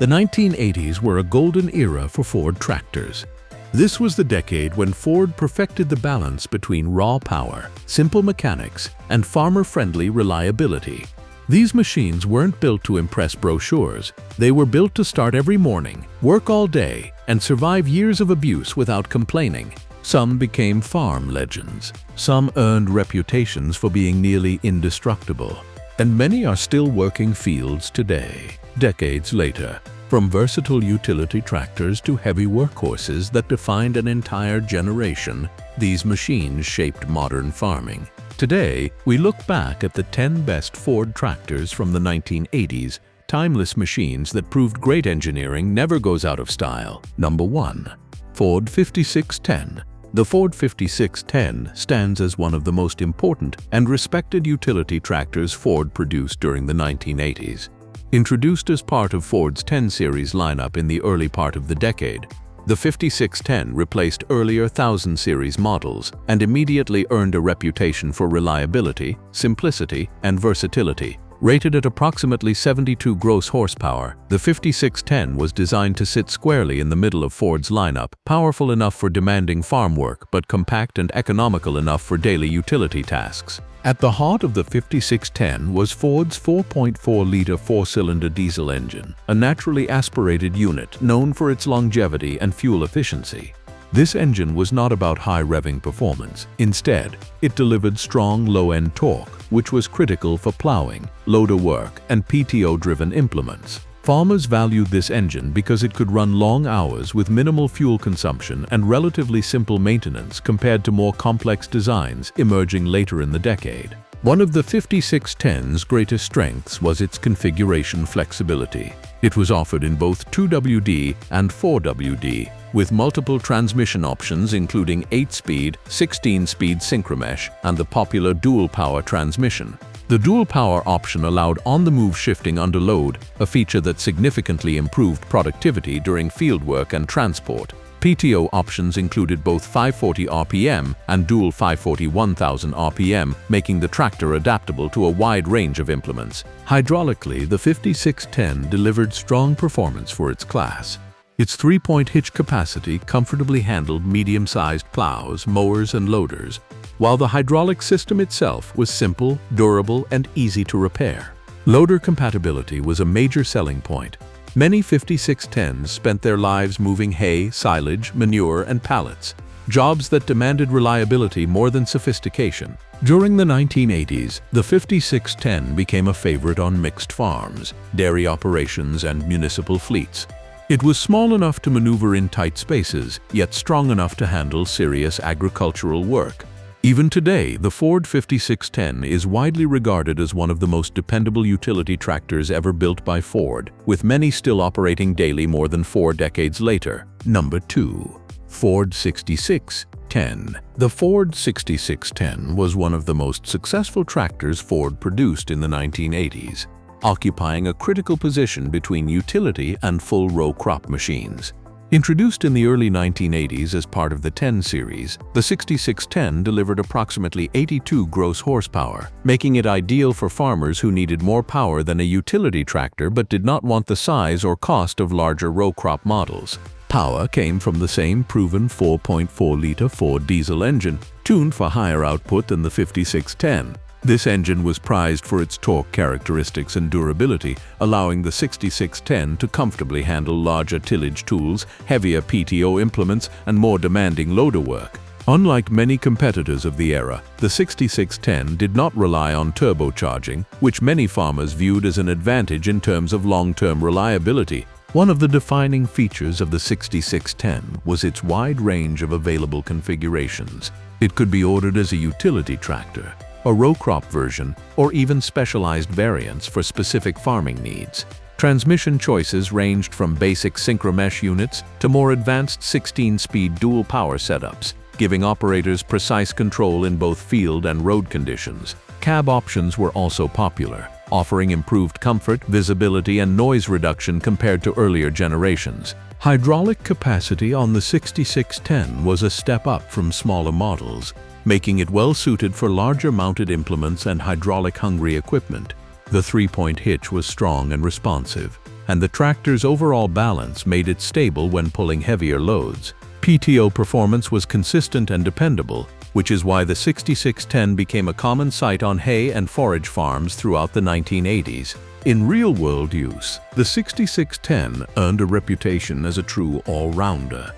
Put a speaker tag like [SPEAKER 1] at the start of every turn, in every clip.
[SPEAKER 1] The 1980s were a golden era for Ford tractors. This was the decade when Ford perfected the balance between raw power, simple mechanics, and farmer-friendly reliability. These machines weren't built to impress brochures. They were built to start every morning, work all day, and survive years of abuse without complaining. Some became farm legends. Some earned reputations for being nearly indestructible. And many are still working fields today, decades later. From versatile utility tractors to heavy workhorses that defined an entire generation, these machines shaped modern farming. Today, we look back at the 10 best Ford tractors from the 1980s, timeless machines that proved great engineering never goes out of style. Number 1. Ford 5610. The Ford 5610 stands as one of the most important and respected utility tractors Ford produced during the 1980s. Introduced as part of Ford's 10 Series lineup in the early part of the decade, the 5610 replaced earlier 1000 Series models and immediately earned a reputation for reliability, simplicity, and versatility. Rated at approximately 72 gross horsepower, the 5610 was designed to sit squarely in the middle of Ford's lineup, powerful enough for demanding farm work but compact and economical enough for daily utility tasks. At the heart of the 5610 was Ford's 4.4-liter four-cylinder diesel engine, a naturally aspirated unit known for its longevity and fuel efficiency. This engine was not about high revving performance. Instead, it delivered strong low-end torque, which was critical for plowing, loader work, and PTO-driven implements. Farmers valued this engine because it could run long hours with minimal fuel consumption and relatively simple maintenance compared to more complex designs emerging later in the decade. One of the 5610's greatest strengths was its configuration flexibility. It was offered in both 2WD and 4WD, with multiple transmission options including 8-speed, 16-speed synchromesh, and the popular dual-power transmission. The dual-power option allowed on-the-move shifting under load, a feature that significantly improved productivity during fieldwork and transport. PTO options included both 540 RPM and dual 540 1000 RPM, making the tractor adaptable to a wide range of implements. Hydraulically, the 5610 delivered strong performance for its class. Its 3-point hitch capacity comfortably handled medium-sized plows, mowers, and loaders, while the hydraulic system itself was simple, durable, and easy to repair. Loader compatibility was a major selling point. Many 5610s spent their lives moving hay, silage, manure, and pallets, jobs that demanded reliability more than sophistication. During the 1980s, the 5610 became a favorite on mixed farms, dairy operations, and municipal fleets. It was small enough to maneuver in tight spaces, yet strong enough to handle serious agricultural work. Even today, the Ford 5610 is widely regarded as one of the most dependable utility tractors ever built by Ford, with many still operating daily more than 4 decades later. Number 2. Ford 6610. The Ford 6610 was one of the most successful tractors Ford produced in the 1980s, occupying a critical position between utility and full row crop machines. Introduced in the early 1980s as part of the 10 Series, the 6610 delivered approximately 82 gross horsepower, making it ideal for farmers who needed more power than a utility tractor but did not want the size or cost of larger row crop models. Power came from the same proven 4.4-liter Ford diesel engine, tuned for higher output than the 5610. This engine was prized for its torque characteristics and durability, allowing the 6610 to comfortably handle larger tillage tools, heavier PTO implements, and more demanding loader work. Unlike many competitors of the era, the 6610 did not rely on turbocharging, which many farmers viewed as an advantage in terms of long-term reliability. One of the defining features of the 6610 was its wide range of available configurations. It could be ordered as a utility tractor, a row crop version, or even specialized variants for specific farming needs. Transmission choices ranged from basic synchromesh units to more advanced 16-speed dual power setups, giving operators precise control in both field and road conditions. Cab options were also popular, offering improved comfort, visibility, and noise reduction compared to earlier generations. Hydraulic capacity on the 6610 was a step up from smaller models, making it well-suited for larger mounted implements and hydraulic-hungry equipment. The 3-point hitch was strong and responsive, and the tractor's overall balance made it stable when pulling heavier loads. PTO performance was consistent and dependable, which is why the 6610 became a common sight on hay and forage farms throughout the 1980s. In real-world use, the 6610 earned a reputation as a true all-rounder.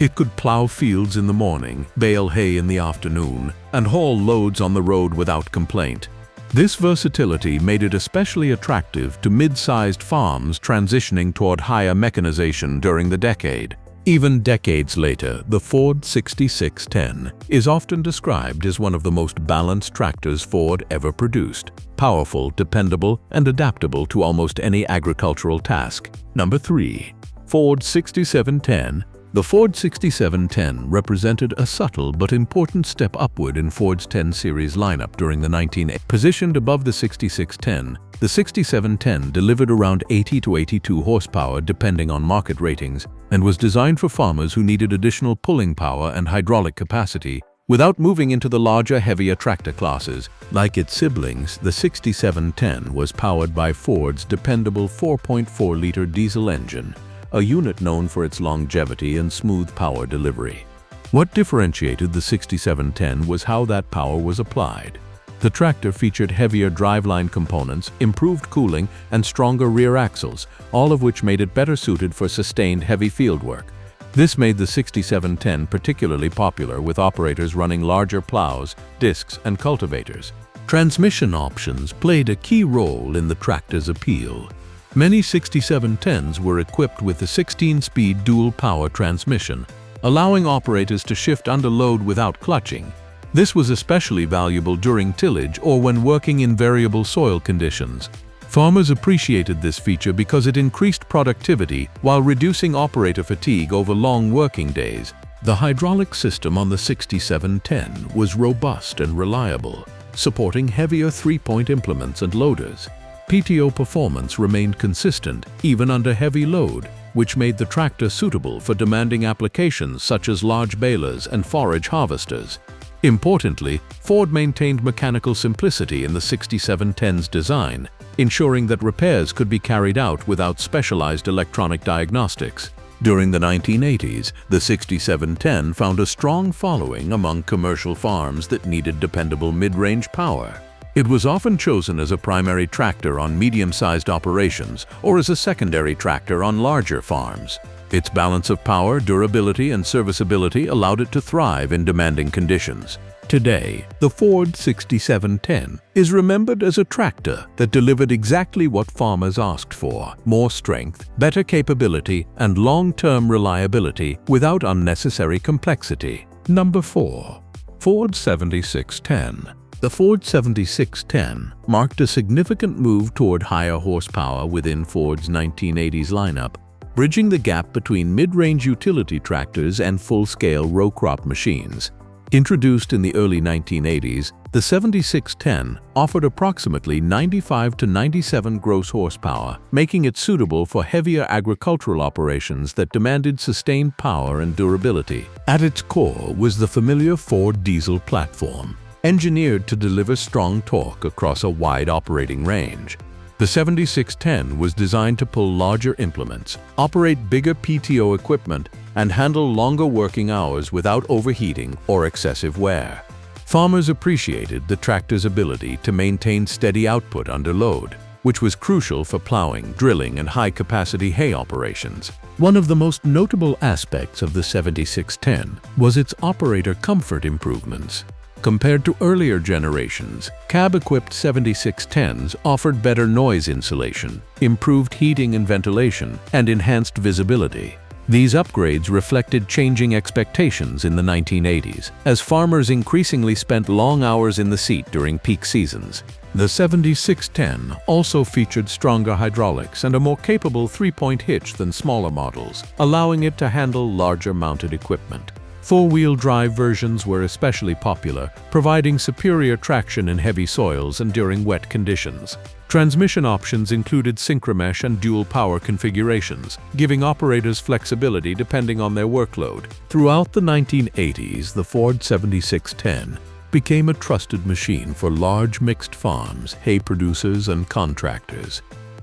[SPEAKER 1] It could plow fields in the morning, bale hay in the afternoon, and haul loads on the road without complaint. This versatility made it especially attractive to mid-sized farms transitioning toward higher mechanization during the decade. Even decades later, the Ford 6610 is often described as one of the most balanced tractors Ford ever produced. Powerful, dependable, and adaptable to almost any agricultural task. Number 3. Ford 6710. The Ford 6710 represented a subtle but important step upward in Ford's 10 Series lineup during the 1980s. Positioned above the 6610, the 6710 delivered around 80 to 82 horsepower depending on market ratings and was designed for farmers who needed additional pulling power and hydraulic capacity without moving into the larger, heavier tractor classes. Like its siblings, the 6710 was powered by Ford's dependable 4.4-liter diesel engine, a unit known for its longevity and smooth power delivery. What differentiated the 6710 was how that power was applied. The tractor featured heavier driveline components, improved cooling, and stronger rear axles, all of which made it better suited for sustained heavy fieldwork. This made the 6710 particularly popular with operators running larger plows, discs, and cultivators. Transmission options played a key role in the tractor's appeal. Many 6710s were equipped with a 16-speed dual-power transmission, allowing operators to shift under load without clutching. This was especially valuable during tillage or when working in variable soil conditions. Farmers appreciated this feature because it increased productivity while reducing operator fatigue over long working days. The hydraulic system on the 6710 was robust and reliable, supporting heavier three-point implements and loaders. PTO performance remained consistent even under heavy load, which made the tractor suitable for demanding applications such as large balers and forage harvesters. Importantly, Ford maintained mechanical simplicity in the 6710's design, ensuring that repairs could be carried out without specialized electronic diagnostics. During the 1980s, the 6710 found a strong following among commercial farms that needed dependable mid-range power. It was often chosen as a primary tractor on medium-sized operations or as a secondary tractor on larger farms. Its balance of power, durability, and serviceability allowed it to thrive in demanding conditions. Today, the Ford 6710 is remembered as a tractor that delivered exactly what farmers asked for: more strength, better capability, and long-term reliability without unnecessary complexity. Number 4. Ford 7610. The Ford 7610 marked a significant move toward higher horsepower within Ford's 1980s lineup, bridging the gap between mid-range utility tractors and full-scale row crop machines. Introduced in the early 1980s, the 7610 offered approximately 95 to 97 gross horsepower, making it suitable for heavier agricultural operations that demanded sustained power and durability. At its core was the familiar Ford diesel platform, engineered to deliver strong torque across a wide operating range. The 7610 was designed to pull larger implements, operate bigger PTO equipment, and handle longer working hours without overheating or excessive wear. Farmers appreciated the tractor's ability to maintain steady output under load, which was crucial for plowing, drilling, and high-capacity hay operations. One of the most notable aspects of the 7610 was its operator comfort improvements. Compared to earlier generations, cab-equipped 7610s offered better noise insulation, improved heating and ventilation, and enhanced visibility. These upgrades reflected changing expectations in the 1980s, as farmers increasingly spent long hours in the seat during peak seasons. The 7610 also featured stronger hydraulics and a more capable three-point hitch than smaller models, allowing it to handle larger mounted equipment. Four-wheel drive versions were especially popular, providing superior traction in heavy soils and during wet conditions. Transmission options included synchromesh and dual power configurations, giving operators flexibility depending on their workload. Throughout the 1980s, the Ford 7610 became a trusted machine for large mixed farms, hay producers, and contractors.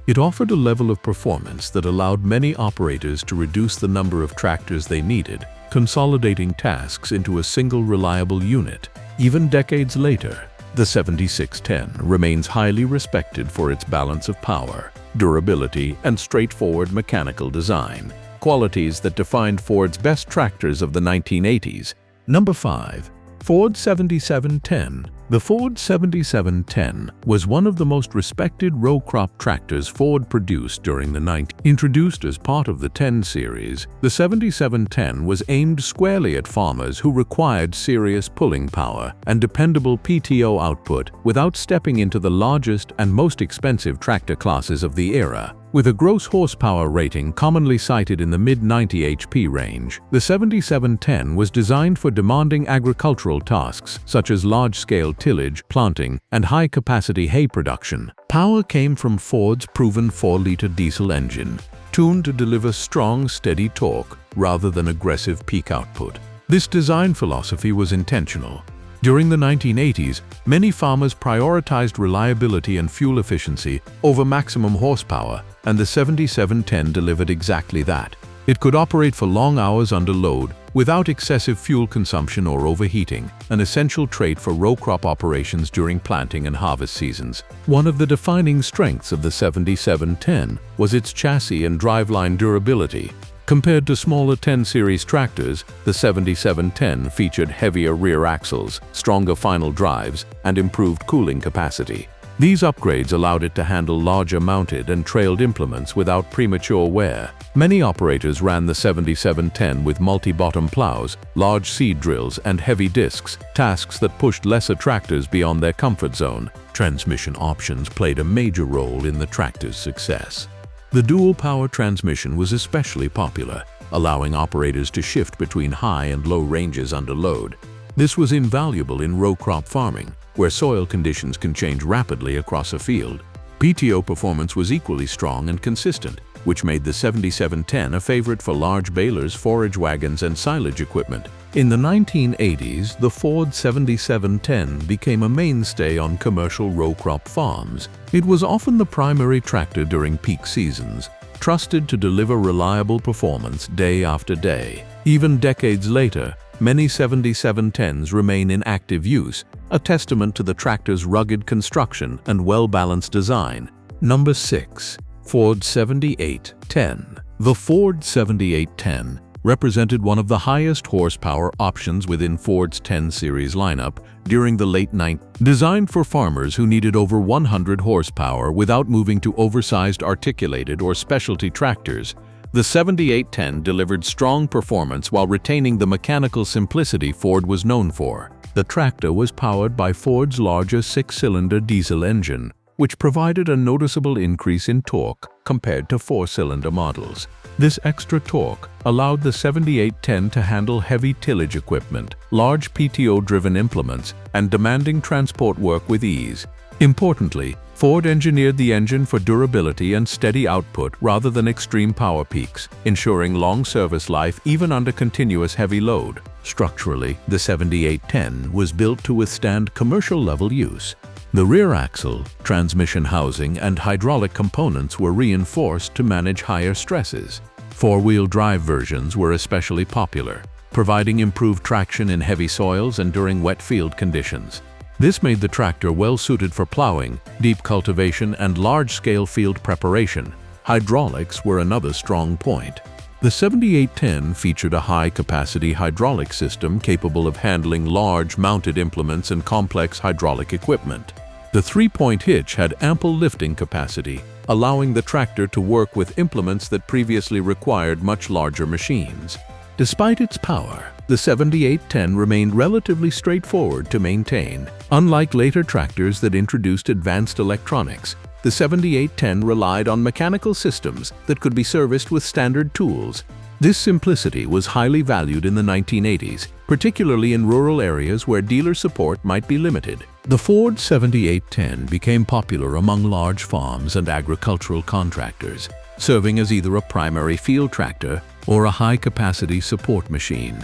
[SPEAKER 1] It offered a level of performance that allowed many operators to reduce the number of tractors they needed, consolidating tasks into a single reliable unit. Even decades later, the 7610 remains highly respected for its balance of power, durability, and straightforward mechanical design, qualities that defined Ford's best tractors of the 1980s. Number 5. Ford 7710. The Ford 7710 was one of the most respected row crop tractors Ford produced during the 1990s. Introduced as part of the 10 series, the 7710 was aimed squarely at farmers who required serious pulling power and dependable PTO output without stepping into the largest and most expensive tractor classes of the era. With a gross horsepower rating commonly cited in the mid-90 HP range, the 7710 was designed for demanding agricultural tasks such as large-scale tillage, planting, and high-capacity hay production. Power came from Ford's proven 4-liter diesel engine, tuned to deliver strong, steady torque rather than aggressive peak output. This design philosophy was intentional. During the 1980s, many farmers prioritized reliability and fuel efficiency over maximum horsepower, and the 7710 delivered exactly that. It could operate for long hours under load without excessive fuel consumption or overheating, an essential trait for row crop operations during planting and harvest seasons. One of the defining strengths of the 7710 was its chassis and driveline durability. Compared to smaller 10 series tractors, the 7710 featured heavier rear axles, stronger final drives, and improved cooling capacity. These upgrades allowed it to handle larger mounted and trailed implements without premature wear. Many operators ran the 7710 with multi-bottom plows, large seed drills, and heavy discs, tasks that pushed lesser tractors beyond their comfort zone. Transmission options played a major role in the tractor's success. The dual-power transmission was especially popular, allowing operators to shift between high and low ranges under load. This was invaluable in row crop farming, where soil conditions can change rapidly across a field. PTO performance was equally strong and consistent, which made the 7710 a favorite for large balers, forage wagons, and silage equipment. In the 1980s, the Ford 7710 became a mainstay on commercial row crop farms. It was often the primary tractor during peak seasons, trusted to deliver reliable performance day after day. Even decades later, many 7710s remain in active use, a testament to the tractor's rugged construction and well-balanced design. Number 6. Ford 7810. The Ford 7810 represented one of the highest horsepower options within Ford's 10 series lineup during the late 90s. Designed for farmers who needed over 100 horsepower without moving to oversized articulated or specialty tractors, the 7810 delivered strong performance while retaining the mechanical simplicity Ford was known for. The tractor was powered by Ford's larger 6-cylinder diesel engine, which provided a noticeable increase in torque compared to 4-cylinder models. This extra torque allowed the 7810 to handle heavy tillage equipment, large PTO-driven implements, and demanding transport work with ease. Importantly, Ford engineered the engine for durability and steady output rather than extreme power peaks, ensuring long service life even under continuous heavy load. Structurally, the 7810 was built to withstand commercial-level use. The rear axle, transmission housing, and hydraulic components were reinforced to manage higher stresses. Four-wheel drive versions were especially popular, providing improved traction in heavy soils and during wet field conditions. This made the tractor well-suited for plowing, deep cultivation, and large-scale field preparation. Hydraulics were another strong point. The 7810 featured a high-capacity hydraulic system capable of handling large mounted implements and complex hydraulic equipment. The three-point hitch had ample lifting capacity, allowing the tractor to work with implements that previously required much larger machines. Despite its power, the 7810 remained relatively straightforward to maintain. Unlike later tractors that introduced advanced electronics, the 7810 relied on mechanical systems that could be serviced with standard tools. This simplicity was highly valued in the 1980s, particularly in rural areas where dealer support might be limited. The Ford 7810 became popular among large farms and agricultural contractors, serving as either a primary field tractor or a high-capacity support machine.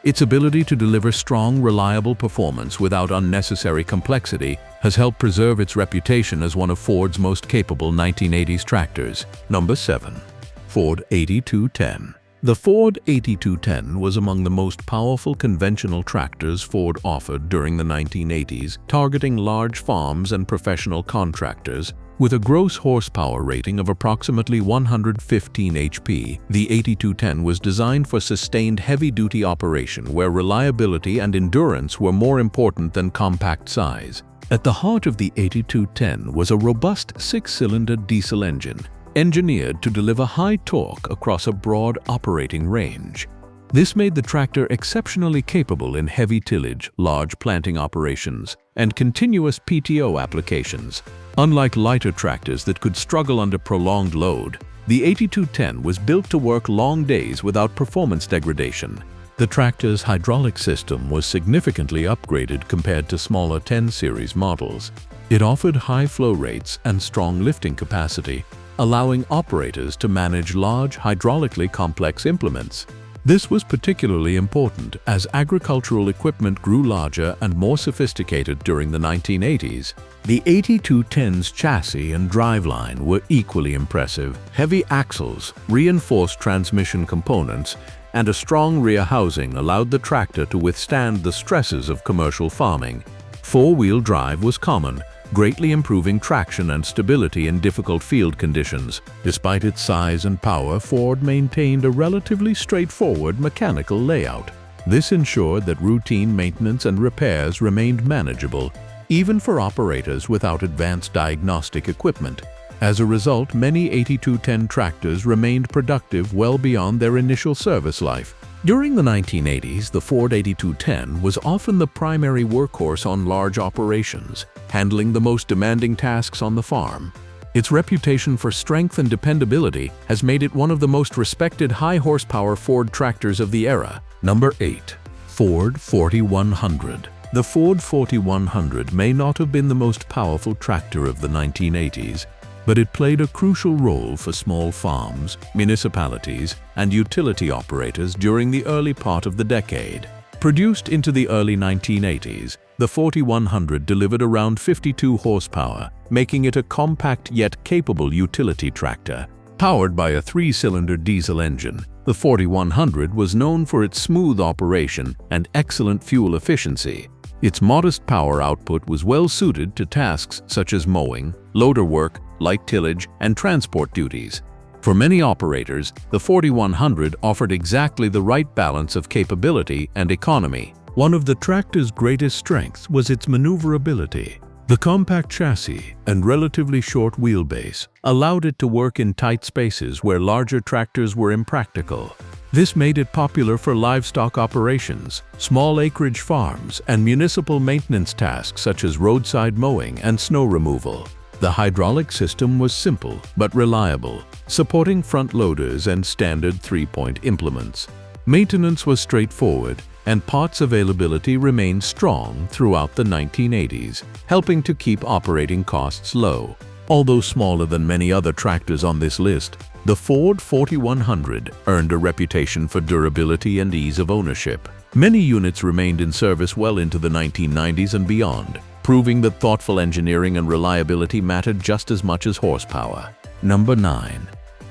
[SPEAKER 1] Its ability to deliver strong, reliable performance without unnecessary complexity has helped preserve its reputation as one of Ford's most capable 1980s tractors. Number 7. Ford 8210. The Ford 8210 was among the most powerful conventional tractors Ford offered during the 1980s, targeting large farms and professional contractors. With a gross horsepower rating of approximately 115 HP, the 8210 was designed for sustained heavy-duty operation where reliability and endurance were more important than compact size. At the heart of the 8210 was a robust six-cylinder diesel engine, engineered to deliver high torque across a broad operating range. This made the tractor exceptionally capable in heavy tillage, large planting operations, and continuous PTO applications. Unlike lighter tractors that could struggle under prolonged load, the 8210 was built to work long days without performance degradation. The tractor's hydraulic system was significantly upgraded compared to smaller 10 Series models. It offered high flow rates and strong lifting capacity, allowing operators to manage large, hydraulically complex implements. This was particularly important as agricultural equipment grew larger and more sophisticated during the 1980s. The 8210's chassis and driveline were equally impressive. Heavy axles, reinforced transmission components, and a strong rear housing allowed the tractor to withstand the stresses of commercial farming. Four-wheel drive was common, greatly improving traction and stability in difficult field conditions. Despite its size and power, Ford maintained a relatively straightforward mechanical layout. This ensured that routine maintenance and repairs remained manageable, even for operators without advanced diagnostic equipment. As a result, many 8210 tractors remained productive well beyond their initial service life. During the 1980s, the Ford 8210 was often the primary workhorse on large operations, handling the most demanding tasks on the farm. Its reputation for strength and dependability has made it one of the most respected high-horsepower Ford tractors of the era. Number 8. Ford 4100. The Ford 4100 may not have been the most powerful tractor of the 1980s, but it played a crucial role for small farms, municipalities, and utility operators during the early part of the decade. Produced into the early 1980s, the 4100 delivered around 52 horsepower, making it a compact yet capable utility tractor. Powered by a three-cylinder diesel engine, the 4100 was known for its smooth operation and excellent fuel efficiency. Its modest power output was well suited to tasks such as mowing, loader work, light tillage, and transport duties. For many operators, the 4100 offered exactly the right balance of capability and economy. One of the tractor's greatest strengths was its maneuverability. The compact chassis and relatively short wheelbase allowed it to work in tight spaces where larger tractors were impractical. This made it popular for livestock operations, small acreage farms, and municipal maintenance tasks such as roadside mowing and snow removal. The hydraulic system was simple but reliable, supporting front loaders and standard three-point implements. Maintenance was straightforward, and parts availability remained strong throughout the 1980s, helping to keep operating costs low. Although smaller than many other tractors on this list, the Ford 4100 earned a reputation for durability and ease of ownership. Many units remained in service well into the 1990s and beyond, proving that thoughtful engineering and reliability mattered just as much as horsepower. Number 9.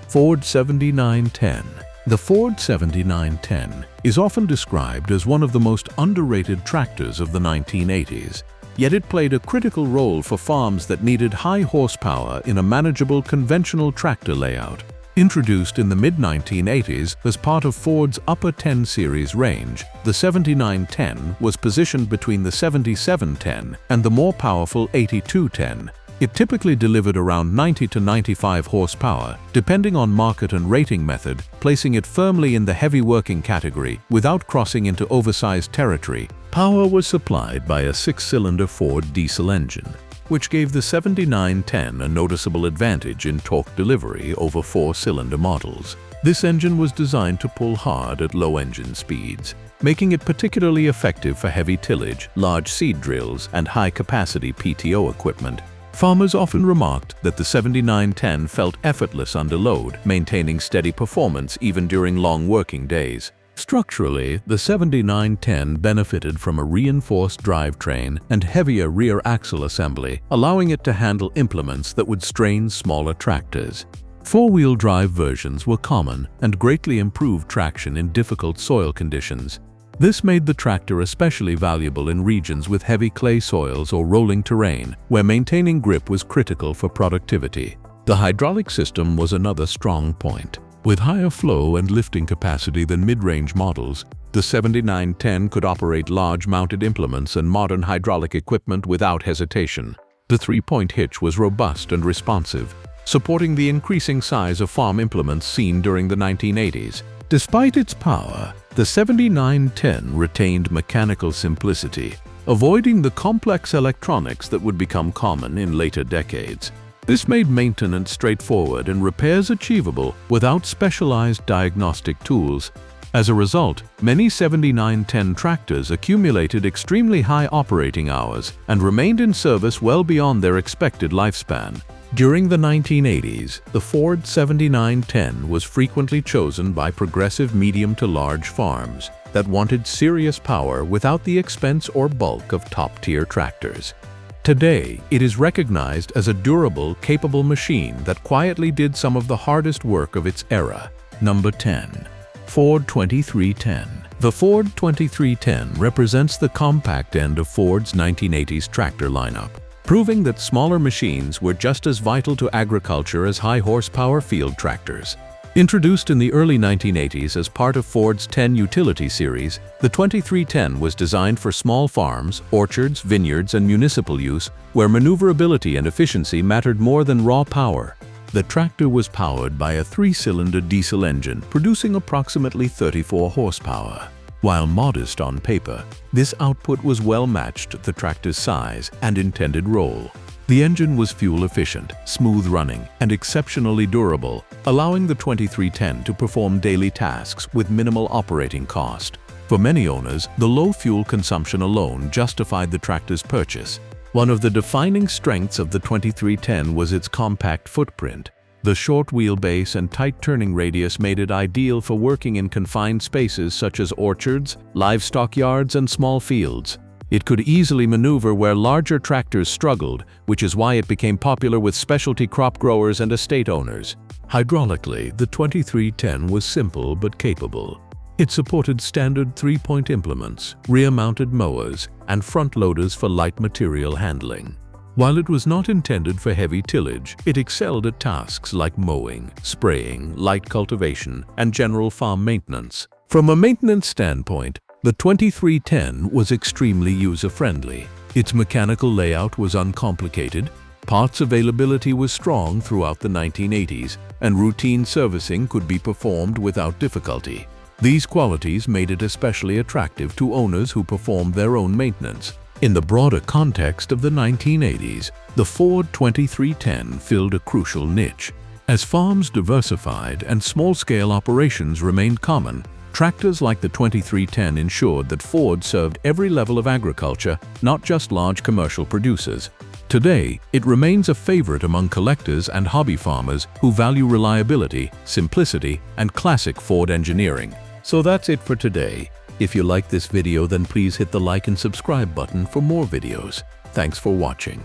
[SPEAKER 1] Ford 7910. The Ford 7910 is often described as one of the most underrated tractors of the 1980s, yet it played a critical role for farms that needed high horsepower in a manageable conventional tractor layout. Introduced in the mid-1980s as part of Ford's upper 10 Series range, the 7910 was positioned between the 7710 and the more powerful 8210. It typically delivered around 90 to 95 horsepower, depending on market and rating method, placing it firmly in the heavy working category without crossing into oversized territory. Power was supplied by a six-cylinder Ford diesel engine, which gave the 7910 a noticeable advantage in torque delivery over four-cylinder models. This engine was designed to pull hard at low engine speeds, making it particularly effective for heavy tillage, large seed drills, and high-capacity PTO equipment. Farmers often remarked that the 7910 felt effortless under load, maintaining steady performance even during long working days. Structurally, the 7910 benefited from a reinforced drivetrain and heavier rear axle assembly, allowing it to handle implements that would strain smaller tractors. Four-wheel drive versions were common and greatly improved traction in difficult soil conditions. This made the tractor especially valuable in regions with heavy clay soils or rolling terrain, where maintaining grip was critical for productivity. The hydraulic system was another strong point. With higher flow and lifting capacity than mid-range models, the 7910 could operate large mounted implements and modern hydraulic equipment without hesitation. The three-point hitch was robust and responsive, supporting the increasing size of farm implements seen during the 1980s. Despite its power, the 7910 retained mechanical simplicity, avoiding the complex electronics that would become common in later decades. This made maintenance straightforward and repairs achievable without specialized diagnostic tools. As a result, many 7910 tractors accumulated extremely high operating hours and remained in service well beyond their expected lifespan. During the 1980s, the Ford 7910 was frequently chosen by progressive medium to large farms that wanted serious power without the expense or bulk of top-tier tractors. Today, it is recognized as a durable, capable machine that quietly did some of the hardest work of its era. Number 10. Ford 2310. The Ford 2310 represents the compact end of Ford's 1980s tractor lineup, proving that smaller machines were just as vital to agriculture as high-horsepower field tractors. Introduced in the early 1980s as part of Ford's 10 Utility Series, the 2310 was designed for small farms, orchards, vineyards, and municipal use, where maneuverability and efficiency mattered more than raw power. The tractor was powered by a three-cylinder diesel engine, producing approximately 34 horsepower. While modest on paper, this output was well matched to the tractor's size and intended role. The engine was fuel-efficient, smooth-running, and exceptionally durable, allowing the 2310 to perform daily tasks with minimal operating cost. For many owners, the low fuel consumption alone justified the tractor's purchase. One of the defining strengths of the 2310 was its compact footprint. The short wheelbase and tight turning radius made it ideal for working in confined spaces such as orchards, livestock yards, and small fields. It could easily maneuver where larger tractors struggled, which is why it became popular with specialty crop growers and estate owners. Hydraulically, the 2310 was simple but capable. It supported standard three-point implements, rear-mounted mowers, and front loaders for light material handling. While it was not intended for heavy tillage, it excelled at tasks like mowing, spraying, light cultivation, and general farm maintenance. From a maintenance standpoint, the 2310 was extremely user-friendly. Its mechanical layout was uncomplicated, parts availability was strong throughout the 1980s, and routine servicing could be performed without difficulty. These qualities made it especially attractive to owners who performed their own maintenance. In the broader context of the 1980s, the Ford 2310 filled a crucial niche. As farms diversified and small-scale operations remained common, tractors like the 2310 ensured that Ford served every level of agriculture, not just large commercial producers. Today, it remains a favorite among collectors and hobby farmers who value reliability, simplicity, and classic Ford engineering. So that's it for today. If you like this video, then please hit the like and subscribe button for more videos. Thanks for watching.